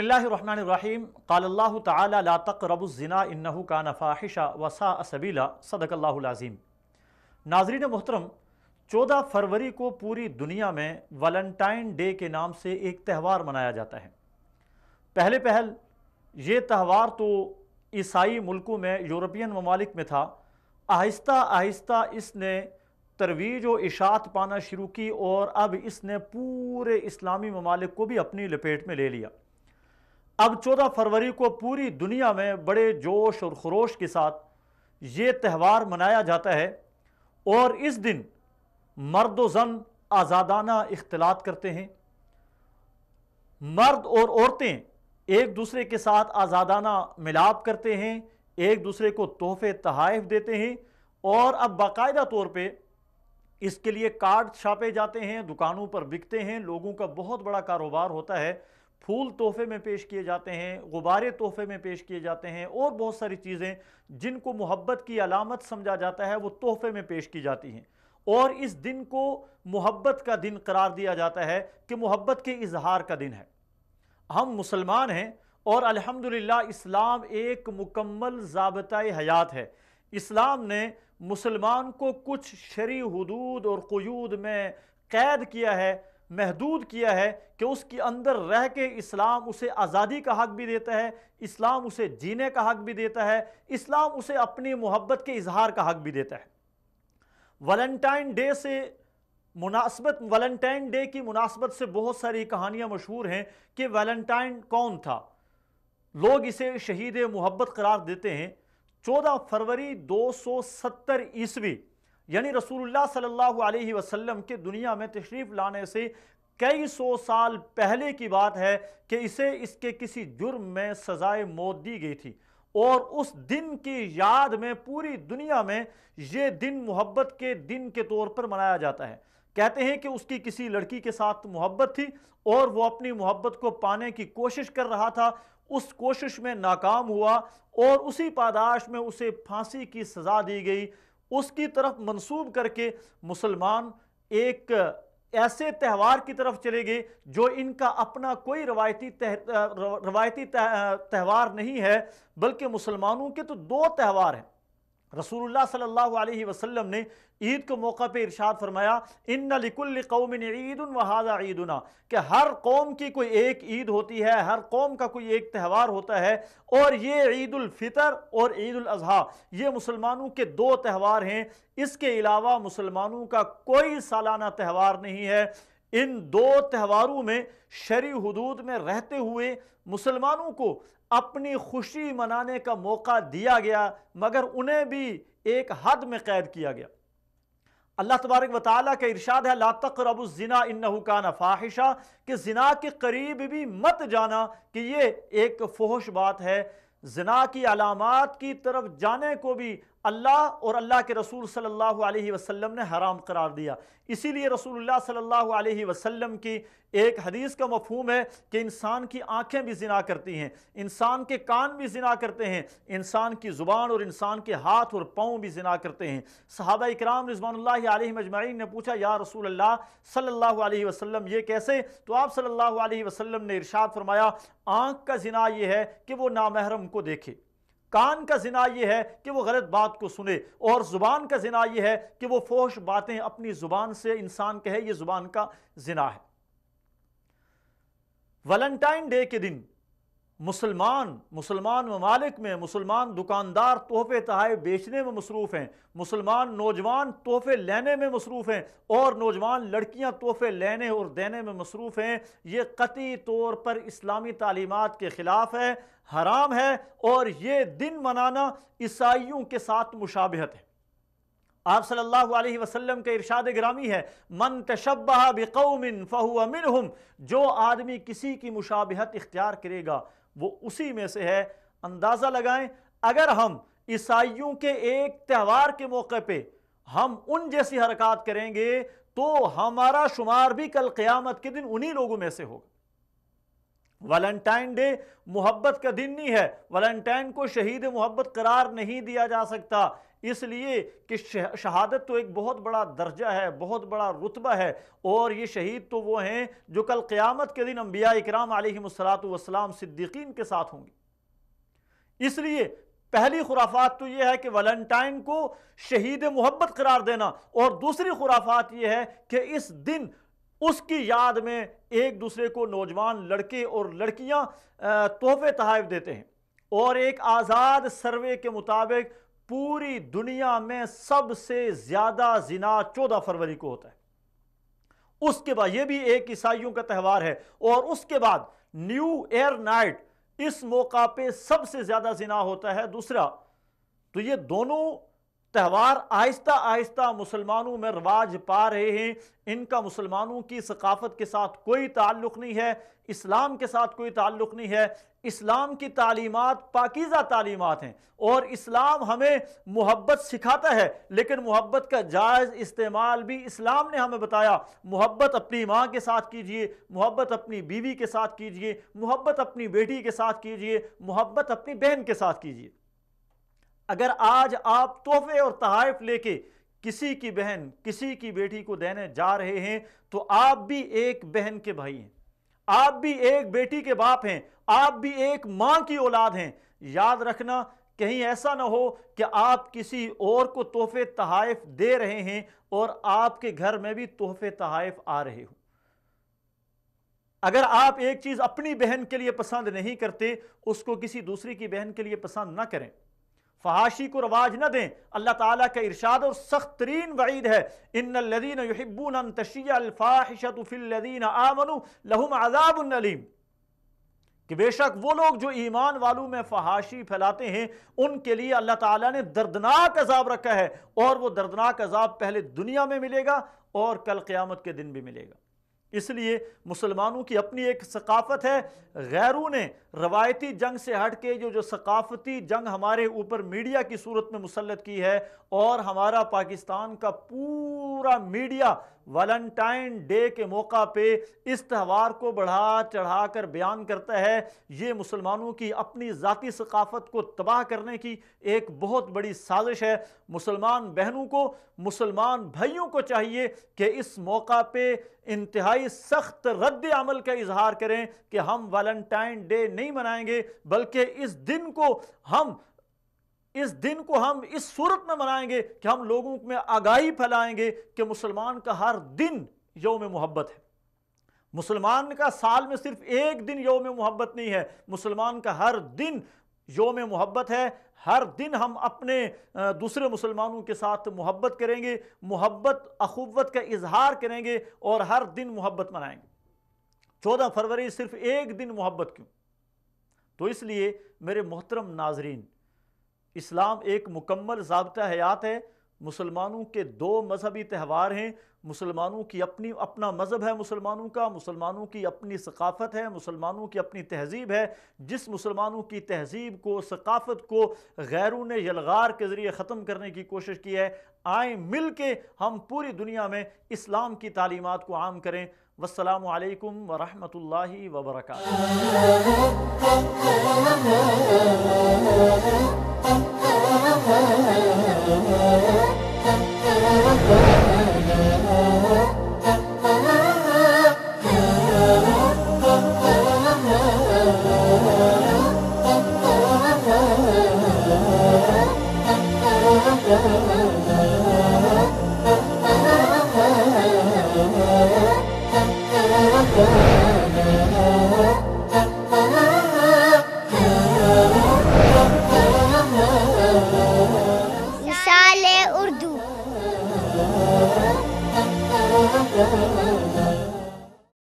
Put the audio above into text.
بسم اللہ الرحمن الرحیم قال اللہ تعالی لا تقربوا الزنا انہ کان فاحشا وساء سبیلا صدق اللہ العظیم۔ ناظرین محترم، 14 فروری کو پوری دنیا میں ویلنٹائن ڈے کے نام سے ایک تہوار منایا جاتا ہے۔ پہل یہ تہوار تو عیسائی ملکوں میں، یورپین ممالک میں تھا۔ آہستہ آہستہ اس نے ترویج و اشاعت پانا شروع کی اور اب اس نے پورے اسلامی ممالک کو بھی اپنی لپیٹ میں لے لیا۔ اب 14 فروری کو پوری دنیا میں بڑے جوش اور خروش کے ساتھ یہ تہوار منایا جاتا ہے، اور اس دن مرد و زن آزادانہ اختلاط کرتے ہیں۔ مرد اور عورتیں ایک دوسرے کے ساتھ آزادانہ ملاپ کرتے ہیں، ایک دوسرے کو تحفے تحائف دیتے ہیں، اور اب باقاعدہ طور پہ اس کے لیے کارڈ چھاپے جاتے ہیں، دکانوں پر بکتے ہیں، لوگوں کا بہت بڑا کاروبار ہوتا ہے۔ پھول تحفے میں پیش کیے جاتے ہیں، غبارے تحفے میں پیش کیے جاتے ہیں، اور بہت ساری چیزیں جن کو محبت کی علامت سمجھا جاتا ہے وہ تحفے میں پیش کی جاتی ہیں، اور اس دن کو محبت کا دن قرار دیا جاتا ہے کہ محبت کے اظہار کا دن ہے۔ ہم مسلمان ہیں اور الحمدللہ اسلام ایک مکمل ضابطۂ حیات ہے۔ اسلام نے مسلمان کو کچھ شرعی حدود اور قیود میں قید کیا ہے، محدود کیا ہے، کہ اس کے اندر رہ کے اسلام اسے آزادی کا حق بھی دیتا ہے، اسلام اسے جینے کا حق بھی دیتا ہے، اسلام اسے اپنی محبت کے اظہار کا حق بھی دیتا ہے۔ ویلنٹائن ڈے کی مناسبت سے بہت ساری کہانیاں مشہور ہیں کہ ویلنٹائن کون تھا۔ لوگ اسے شہید محبت قرار دیتے ہیں۔ 14 فروری 270 عیسوی یعنی رسول اللہ صلی اللہ علیہ وسلم کے دنیا میں تشریف لانے سے کئی سو سال پہلے کی بات ہے کہ اسے اس کے کسی جرم میں سزائے موت دی گئی تھی، اور اس دن کی یاد میں پوری دنیا میں یہ دن محبت کے دن کے طور پر منایا جاتا ہے۔ کہتے ہیں کہ اس کی کسی لڑکی کے ساتھ محبت تھی اور وہ اپنی محبت کو پانے کی کوشش کر رہا تھا، اس کوشش میں ناکام ہوا اور اسی پاداش میں اسے پھانسی کی سزا دی گئی۔ اس کی طرف منسوب کر کے مسلمان ایک ایسے تہوار کی طرف چلے گئے جو ان کا اپنا کوئی روایتی تہوار نہیں ہے، بلکہ مسلمانوں کے تو 2 تہوار ہیں۔ رسول اللہ صلی اللہ علیہ وسلم نے عید کے موقع پہ ارشاد فرمایا ان لکل قوم عید وہذا عیدنا، کہ ہر قوم کی کوئی ایک عید ہوتی ہے، ہر قوم کا کوئی ایک تہوار ہوتا ہے، اور یہ عید الفطر اور عید الاضحیٰ یہ مسلمانوں کے 2 تہوار ہیں۔ اس کے علاوہ مسلمانوں کا کوئی سالانہ تہوار نہیں ہے۔ ان 2 تہواروں میں شرعی حدود میں رہتے ہوئے مسلمانوں کو اپنی خوشی منانے کا موقع دیا گیا، مگر انہیں بھی ایک حد میں قید کیا گیا۔ اللہ تبارک و تعالیٰ کا ارشاد ہے لا تقربوا الزنا انہ کان فاحشا، کہ زنا کے قریب بھی مت جانا، کہ یہ ایک فحش بات ہے۔ زنا کی علامات کی طرف جانے کو بھی اللہ اور اللہ کے رسول صلی اللہ علیہ وسلم نے حرام قرار دیا۔ اسی لیے رسول اللہ صلی اللہ علیہ وسلم کی ایک حدیث کا مفہوم ہے کہ انسان کی آنکھیں بھی زنا کرتی ہیں، انسان کے کان بھی زنا کرتے ہیں، انسان کی زبان اور انسان کے ہاتھ اور پاؤں بھی زنا کرتے ہیں۔ صحابہ اکرام رضوان اللہ علیہم اجمعین نے پوچھا یا رسول اللہ صلی اللہ علیہ وسلم یہ کیسے؟ تو آپ صلی اللہ علیہ وسلم نے ارشاد فرمایا آنکھ کا زنا یہ ہے کہ وہ نامحرم کو دیکھے، کان کا زنا یہ ہے کہ وہ غلط بات کو سنے، اور زبان کا زنا یہ ہے کہ وہ فحش باتیں اپنی زبان سے انسان کہے، یہ زبان کا زنا ہے۔ ویلنٹائن ڈے کے دن مسلمان ممالک میں مسلمان دکاندار تحفے تحائف بیچنے میں مصروف ہیں، مسلمان نوجوان تحفے لینے میں مصروف ہیں، اور نوجوان لڑکیاں تحفے لینے اور دینے میں مصروف ہیں۔ یہ قطعی طور پر اسلامی تعلیمات کے خلاف ہے، حرام ہے، اور یہ دن منانا عیسائیوں کے ساتھ مشابہت ہے۔ آپ صلی اللہ علیہ وسلم کا ارشاد گرامی ہے من تشبہ بقوم فہو منہم، جو آدمی کسی کی مشابہت اختیار کرے گا وہ اسی میں سے ہے۔ اندازہ لگائیں اگر ہم عیسائیوں کے ایک تہوار کے موقع پہ ہم ان جیسی حرکات کریں گے تو ہمارا شمار بھی کل قیامت کے دن انہی لوگوں میں سے ہوگا۔ ویلنٹائن ڈے محبت کا دن نہیں ہے، ویلنٹائن کو شہید محبت قرار نہیں دیا جا سکتا۔ اس لیے کہ شہادت تو ایک بہت بڑا درجہ ہے، بہت بڑا رتبہ ہے، اور یہ شہید تو وہ ہیں جو کل قیامت کے دن انبیاء اکرام علیہم الصلاۃ صدیقین کے ساتھ ہوں گے۔ اس لیے پہلی خرافات تو یہ ہے کہ ویلنٹائن کو شہید محبت قرار دینا، اور دوسری خرافات یہ ہے کہ اس دن اس کی یاد میں ایک دوسرے کو نوجوان لڑکے اور لڑکیاں تحفے تحائف دیتے ہیں، اور ایک آزاد سروے کے مطابق پوری دنیا میں سب سے زیادہ زنا 14 فروری کو ہوتا ہے۔ اس کے بعد یہ بھی ایک عیسائیوں کا تہوار ہے، اور اس کے بعد نیو ایئر نائٹ، اس موقع پہ سب سے زیادہ زنا ہوتا ہے دوسرا۔ تو یہ دونوں تہوار آہستہ آہستہ مسلمانوں میں رواج پا رہے ہیں، ان کا مسلمانوں کی ثقافت کے ساتھ کوئی تعلق نہیں ہے، اسلام کے ساتھ کوئی تعلق نہیں ہے۔ اسلام کی تعلیمات پاکیزہ تعلیمات ہیں، اور اسلام ہمیں محبت سکھاتا ہے، لیکن محبت کا جائز استعمال بھی اسلام نے ہمیں بتایا۔ محبت اپنی ماں کے ساتھ کیجئے، محبت اپنی بیوی کے ساتھ کیجئے، محبت اپنی بیٹی کے ساتھ کیجئے، محبت اپنی بہن کے ساتھ کیجئے۔ اگر آج آپ تحفے اور تحائف لے کے کسی کی بہن، کسی کی بیٹی کو دینے جا رہے ہیں، تو آپ بھی ایک بہن کے بھائی ہیں، آپ بھی ایک بیٹی کے باپ ہیں، آپ بھی ایک ماں کی اولاد ہیں۔ یاد رکھنا، کہیں ایسا نہ ہو کہ آپ کسی اور کو تحفے تحائف دے رہے ہیں اور آپ کے گھر میں بھی تحفے تحائف آ رہے ہوں۔ اگر آپ ایک چیز اپنی بہن کے لیے پسند نہیں کرتے، اس کو کسی دوسری کی بہن کے لیے پسند نہ کریں، فحاشی کو رواج نہ دیں۔ اللہ تعالیٰ کا ارشاد اور سخت ترین وعید ہے، ان الذین یحبون ان تشیع الفاحشۃ فی الذین آمنوا لہم عذاب علیم، کہ بے شک وہ لوگ جو ایمان والوں میں فحاشی پھیلاتے ہیں ان کے لیے اللہ تعالیٰ نے دردناک عذاب رکھا ہے، اور وہ دردناک عذاب پہلے دنیا میں ملے گا اور کل قیامت کے دن بھی ملے گا۔ اس لیے مسلمانوں کی اپنی ایک ثقافت ہے، غیروں نے روایتی جنگ سے ہٹ کے جو ثقافتی جنگ ہمارے اوپر میڈیا کی صورت میں مسلط کی ہے، اور ہمارا پاکستان کا پورا میڈیا ویلنٹائن ڈے کے موقع پہ اس تہوار کو بڑھا چڑھا کر بیان کرتا ہے۔ یہ مسلمانوں کی اپنی ذاتی ثقافت کو تباہ کرنے کی ایک بہت بڑی سازش ہے۔ مسلمان بہنوں کو، مسلمان بھائیوں کو چاہیے کہ اس موقع پہ انتہائی سخت رد عمل کا اظہار کریں کہ ہم ویلنٹائن ڈے نہیں منائیں گے، بلکہ اس دن کو ہم اس صورت میں منائیں گے کہ ہم لوگوں میں آگاہی پھیلائیں گے کہ مسلمان کا ہر دن یوم محبت ہے۔ مسلمان کا سال میں صرف ایک دن یوم محبت نہیں ہے، مسلمان کا ہر دن یوم محبت ہے۔ ہر دن ہم اپنے دوسرے مسلمانوں کے ساتھ محبت کریں گے، محبت اخوت کا اظہار کریں گے، اور ہر دن محبت منائیں گے۔ 14 فروری صرف ایک دن محبت کیوں؟ تو اس لیے میرے محترم ناظرین، اسلام ایک مکمل ضابطہ حیات ہے۔ مسلمانوں کے 2 مذہبی تہوار ہیں، مسلمانوں کی اپنا مذہب ہے، مسلمانوں کی اپنی ثقافت ہے، مسلمانوں کی اپنی تہذیب ہے۔ جس مسلمانوں کی تہذیب کو، ثقافت کو غیروں نے یلغار کے ذریعے ختم کرنے کی کوشش کی ہے، آئیں مل کے ہم پوری دنیا میں اسلام کی تعلیمات کو عام کریں۔ والسلام علیکم ورحمۃ اللہ وبرکاتہ۔ مثال اردو